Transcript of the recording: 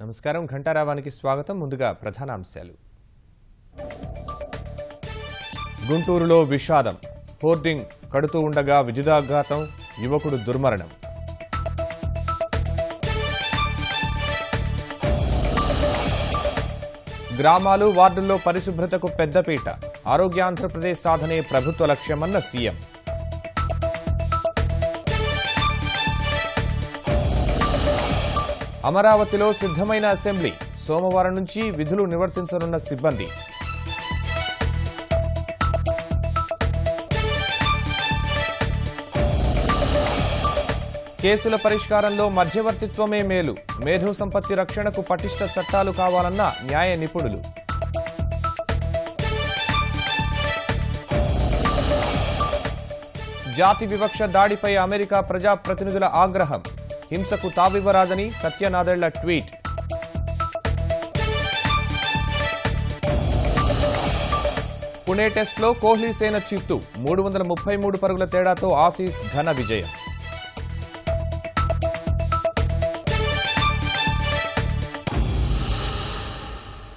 నమస్కారం ఘంటారావానికి స్వాగతం. ముందుగా ప్రధాన అంశాలు. గుంటూరులో విషాదం. హోర్డింగ్ కడుతూ ఉండగా విద్యుదాఘాతం, యువకుడు దుర్మరణం. గ్రామాలు, వార్డుల్లో పరిశుభ్రతకు పెద్దపీట. ఆరోగ్య ఆంధ్రప్రదేశ్ సాధనే ప్రభుత్వ లక్ష్యమన్న సీఎం. అమరావతిలో సిద్ధమైన అసెంబ్లీ. సోమవారం నుంచి విధులు నిర్వర్తించనున్న సిబ్బంది. కేసుల పరిష్కారంలో మధ్యవర్తిత్వమే మేలు. మేధో సంపత్తి రక్షణకు పటిష్ట చట్టాలు కావాలన్న న్యాయ నిపుణులు. జాతి వివక్ష దాడిపై అమెరికా ప్రజాప్రతినిధుల ఆగ్రహం. హింసకు తావివ్వరాదని సత్యనాదెళ్ల ట్వీట్. పుణె టెస్ట్లో కోహ్లీ సేన చిత్తు. 333 పరుగుల తేడాతో ఆసీస్ ఘన విజయం.